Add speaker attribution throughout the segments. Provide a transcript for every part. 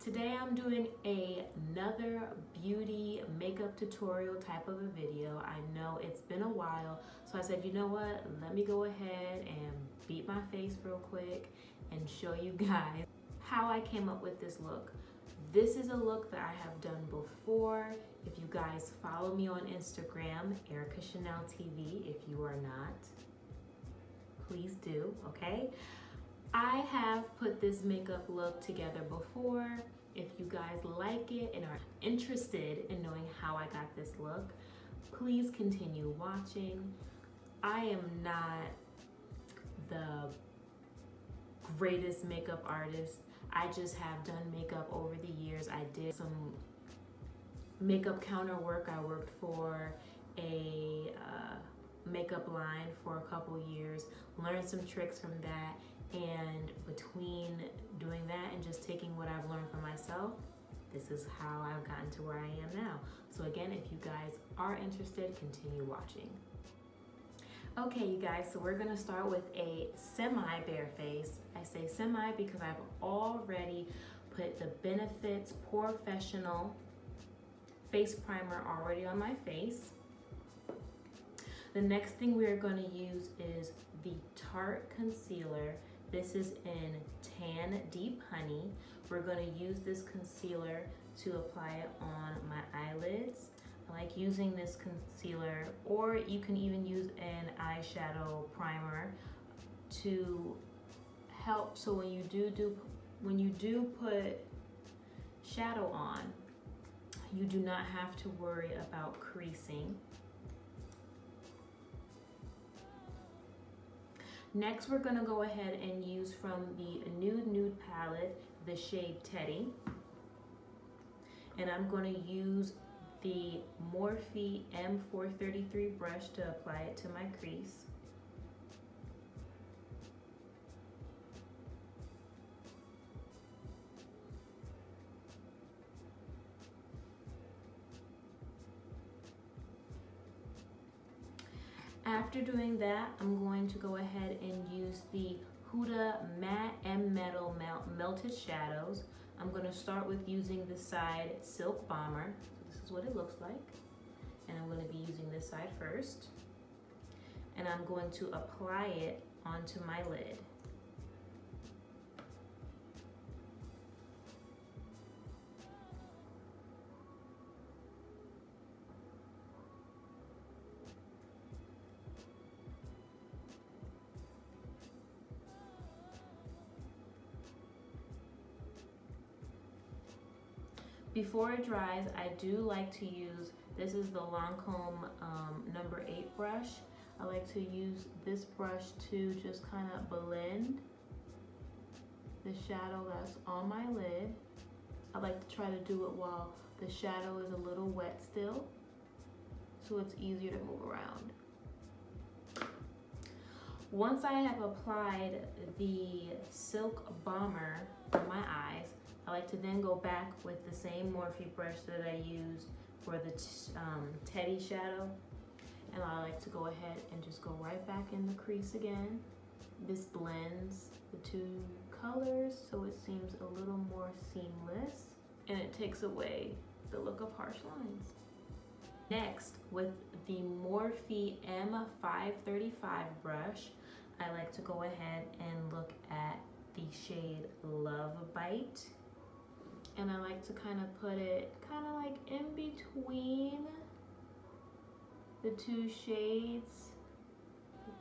Speaker 1: Today I'm doing another beauty makeup tutorial type of a video. I know it's been a while, so I said, you know what, let me go ahead and beat my face real quick and show you guys how I came up with this look. This is a look that I have done before. If you guys follow me on Instagram, ErickaChanel TV, if you are not, please do, okay? I have put this makeup look together before. If you guys like it and are interested in knowing how I got this look, please continue watching. I am not the greatest makeup artist. I just have done makeup over the years. I did some makeup counter work. I worked for a makeup line for a couple years, learned some tricks from that, and between doing that and just taking what I've learned for myself, this is how I've gotten to where I am now. So again, if you guys are interested, continue watching. Okay, you guys, so we're gonna start with a semi-bare face. I say semi because I've already put the Benefits Professional face primer already on my face. The next thing we're gonna use is the Tarte Concealer. This is in Tan Deep Honey. We're gonna use this concealer to apply it on my eyelids. I like using this concealer, or you can even use an eyeshadow primer to help. So when you do put shadow on, you do not have to worry about creasing. Next, we're gonna go ahead and use from the Nude palette, the shade Teddy. And I'm gonna use the Morphe M433 brush to apply it to my crease. After doing that, I'm going to go ahead and use the Huda Matte and Metal Melted Shadows. I'm going to start with using the side Silk Bomber. So this is what it looks like. And I'm going to be using this side first. And I'm going to apply it onto my lid. Before it dries, I do like to use, this is the Lancome number 8 brush. I like to use this brush to just kind of blend the shadow that's on my lid. I like to try to do it while the shadow is a little wet still, so it's easier to move around. Once I have applied the Silk Bomber on my eyes, I like to then go back with the same Morphe brush that I used for the Teddy shadow. And I like to go ahead and just go right back in the crease again. This blends the two colors so it seems a little more seamless, and it takes away the look of harsh lines. Next, with the Morphe M535 brush, I like to go ahead and look at the shade Love Bite. And I like to kind of put it kind of like in between the two shades,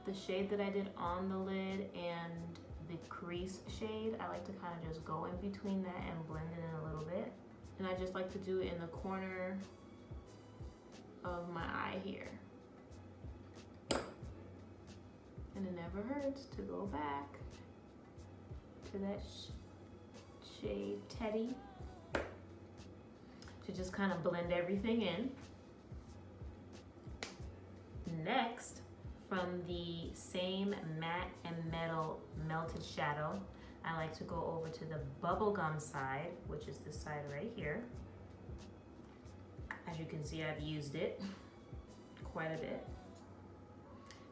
Speaker 1: the shade that I did on the lid and the crease shade. I like to kind of just go in between that and blend it in a little bit. And I just like to do it in the corner of my eye here. And it never hurts to go back to that shade Teddy to just kind of blend everything in. Next, from the same Matte and Metal Melted Shadow, I like to go over to the Bubblegum side, which is this side right here. As you can see, I've used it quite a bit.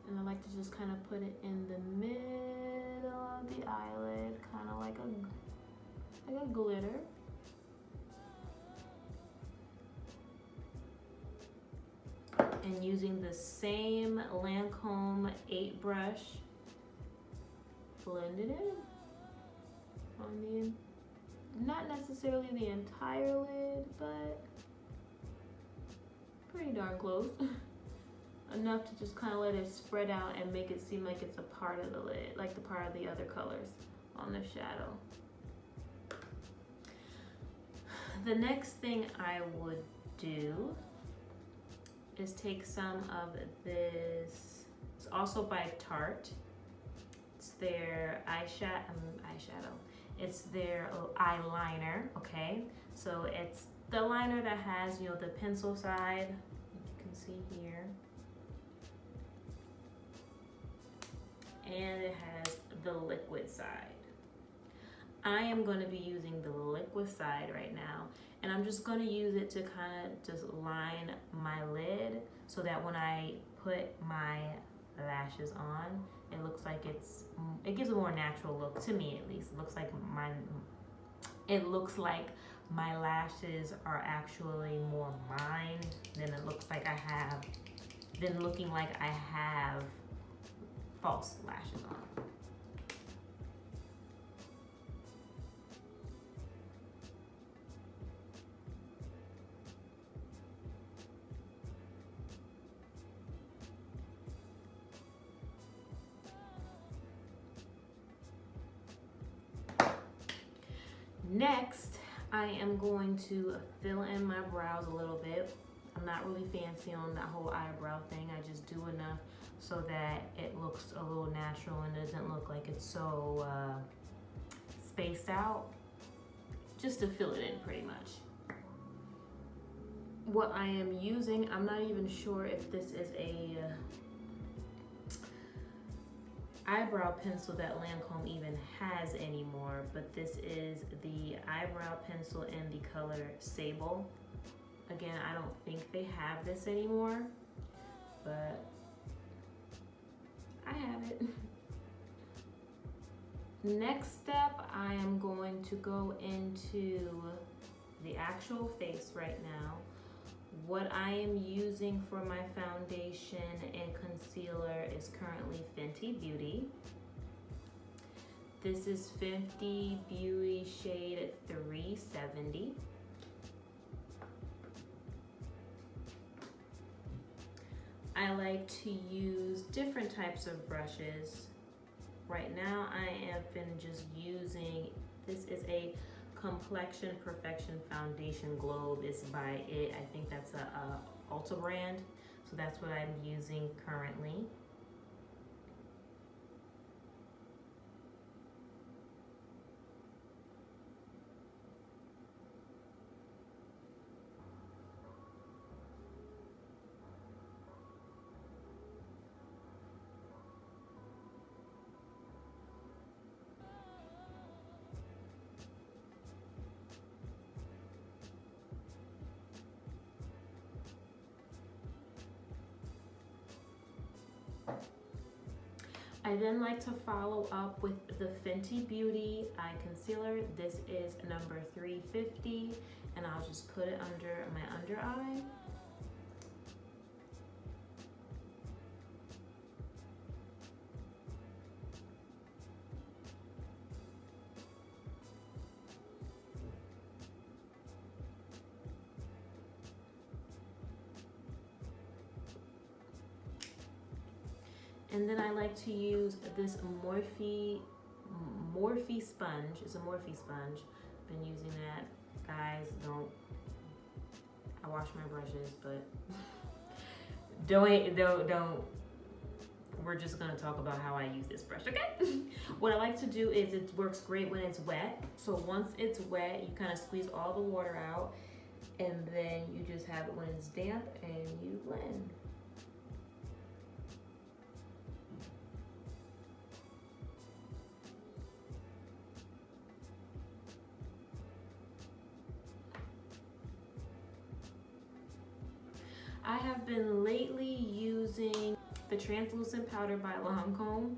Speaker 1: And I like to just kind of put it in the middle of the eyelid, kind of like a glitter. and using the same Lancome 8 brush, blend it in on the, not necessarily the entire lid, but pretty darn close. Enough to just kind of let it spread out and make it seem like it's a part of the lid, like the part of the other colors on the shadow. The next thing I would do is take some of this, it's also by Tarte. It's their eyeshadow. It's their eyeliner, okay? So it's the liner that has, you know, the pencil side, you can see here. And it has the liquid side. I am going to be using the liquid side right now, and I'm just going to use it to kind of just line my lid so that when I put my lashes on, it looks like it gives a more natural look, to me at least. It looks like my lashes are actually more mine than it looks like looking like I have false lashes on. Next, I am going to fill in my brows a little bit. I'm not really fancy on that whole eyebrow thing. I just do enough so that it looks a little natural and doesn't look like it's so spaced out. Just to fill it in pretty much. What I am using, I'm not even sure if this is a eyebrow pencil that Lancome even has anymore, but this is the eyebrow pencil in the color Sable. Again, I don't think they have this anymore, but I have it. Next step, I am going to go into the actual face right now. What I am using for my foundation and concealer is currently Fenty Beauty. This is Fenty Beauty shade 370. I like to use different types of brushes. Right now I have been just using, this is a Complexion Perfection Foundation Globe. It's by it. I think that's a Ulta brand. So that's what I'm using currently. I then like to follow up with the Fenty Beauty Eye Concealer. This is number 350, and I'll just put it under my under eye. And then I like to use this Morphe sponge. It's a Morphe sponge. Been using that. Guys, I wash my brushes, but don't. We're just gonna talk about how I use this brush, okay? What I like to do is it works great when it's wet. So once it's wet, you kind of squeeze all the water out, and then you just have it when it's damp and you blend. I have been lately using the translucent powder by Lancome.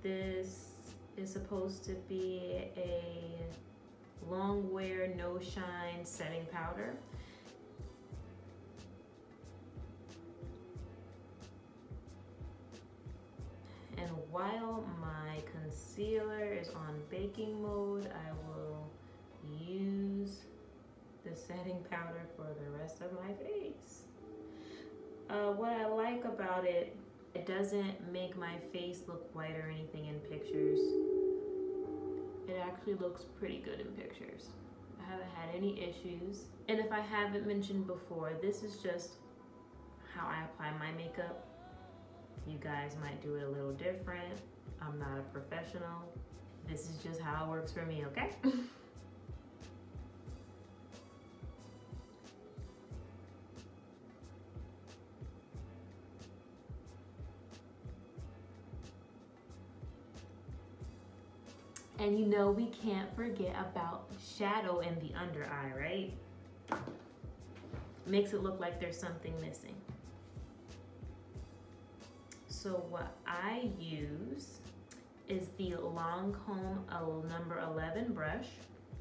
Speaker 1: This is supposed to be a long wear, no shine setting powder. while my concealer is on baking mode, I will use the setting powder for the rest of my face. What I like about it, it doesn't make my face look white or anything in pictures. It actually looks pretty good in pictures. I haven't had any issues. And if I haven't mentioned before, this is just how I apply my makeup. You guys might do it a little different. I'm not a professional. This is just how it works for me, okay? And you know we can't forget about shadow in the under eye, right? Makes it look like there's something missing. So what I use is the Lancome number 11 brush,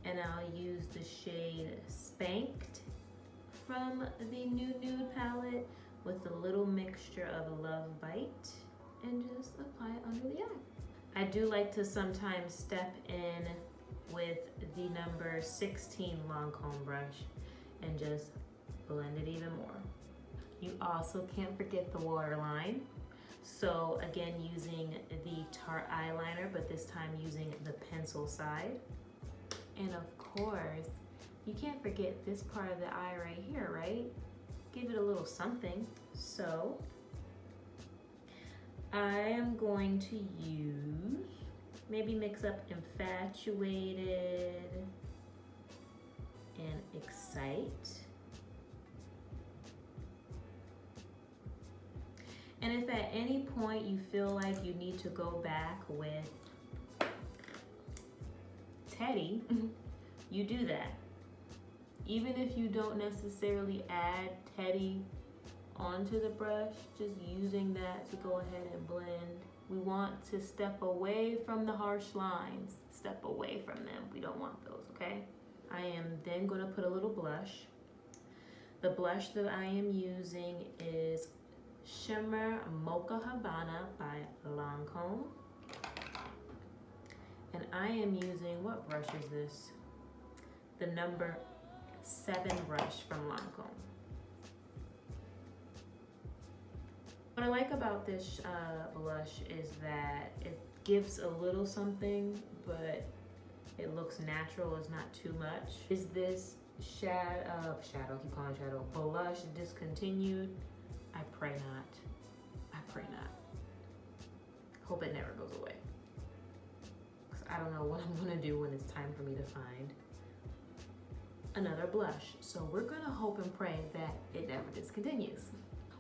Speaker 1: and I'll use the shade Spanked from the Nude palette with a little mixture of Love Bite, and just apply it under the eye. I do like to sometimes step in with the number 16 Lancome brush and just blend it even more. You also can't forget the waterline. So again, using the Tarte eyeliner, but this time using the pencil side. And of course, you can't forget this part of the eye right here, right? Give it a little something. So I am going to use, maybe mix up Infatuated and Excite. And if at any point you feel like you need to go back with Teddy, you do that. Even if you don't necessarily add Teddy onto the brush, just using that to go ahead and blend. We want to step away from the harsh lines. Step away from them. We don't want those, okay? I am then going to put a little blush. The blush that I am using is Shimmer Mocha Habana by Lancome. And I am using, what brush is this? The number 7 brush from Lancome. What I like about this blush is that it gives a little something, but it looks natural, it's not too much. Is this shadow, keep calling it shadow, blush discontinued? I pray not. I pray not. Hope it never goes away. Because I don't know what I'm gonna do when it's time for me to find another blush. So we're gonna hope and pray that it never discontinues.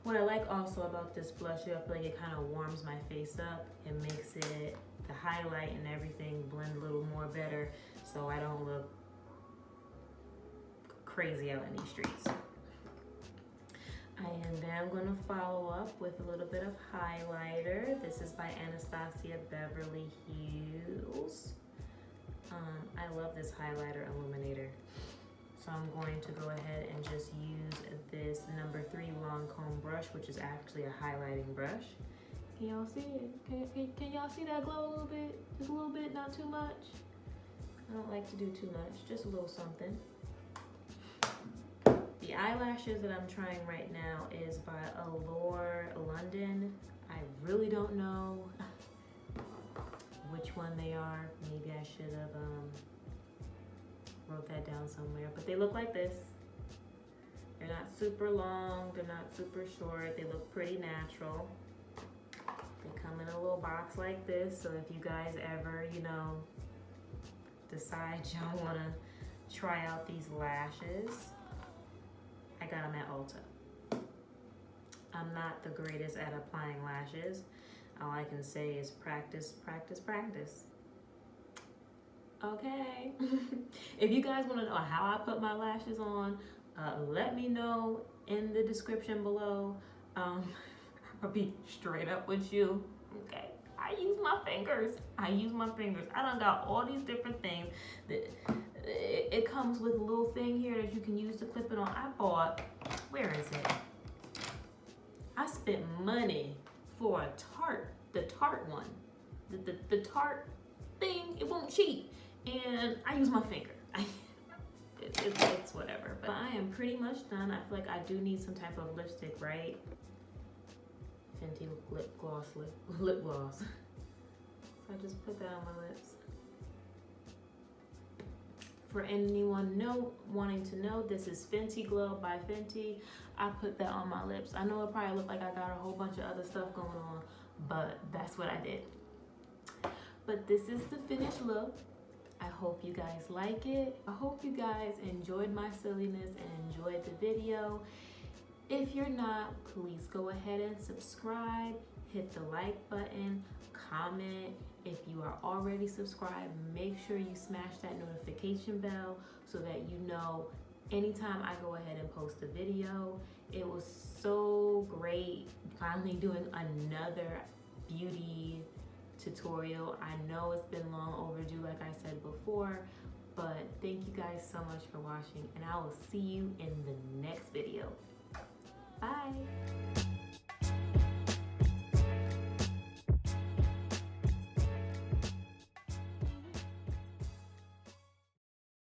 Speaker 1: What I like also about this blush, I feel like it kind of warms my face up. It makes it, the highlight and everything blend a little more better so I don't look crazy out in these streets. I am then going to follow up with a little bit of highlighter. This is by Anastasia Beverly Hills. I love this highlighter illuminator. So I'm going to go ahead and just use this number 3 Lancome brush, which is actually a highlighting brush. Can y'all see it? Can y'all see that glow a little bit? Just a little bit, not too much. I don't like to do too much, just a little something. The eyelashes that I'm trying right now is by Allure London. I really don't know which one they are. Maybe I should have wrote that down somewhere, but they look like this. They're not super long, they're not super short, they look pretty natural. They come in a little box like this, so if you guys ever, you know, decide y'all wanna try out these lashes, I got them at Ulta. I'm not the greatest at applying lashes. All I can say is practice, practice, practice. Okay. If you guys want to know how I put my lashes on, let me know in the description below. I'll be straight up with you. Okay. I use my fingers. I done got all these different things. It comes with a little thing here that you can use to clip it on. I bought, where is it? I spent money for a Tarte, the Tarte one. the Tarte thing, it won't cheat. And I use my finger. It's whatever. But I am pretty much done. I feel like I do need some type of lipstick, right? Fenty lip gloss. So I just put that on my lips. For anyone wanting to know, this is Fenty Glow by Fenty. I put that on my lips. I know it probably looked like I got a whole bunch of other stuff going on, but that's what I did. But this is the finished look. I hope you guys like it. I hope you guys enjoyed my silliness and enjoyed the video. If you're not, please go ahead and subscribe, hit the like button, comment. If you are already subscribed, make sure you smash that notification bell so that you know anytime I go ahead and post a video. It was so great finally doing another beauty tutorial. I know it's been long overdue, like I said before, but thank you guys so much for watching, and I will see you in the next video.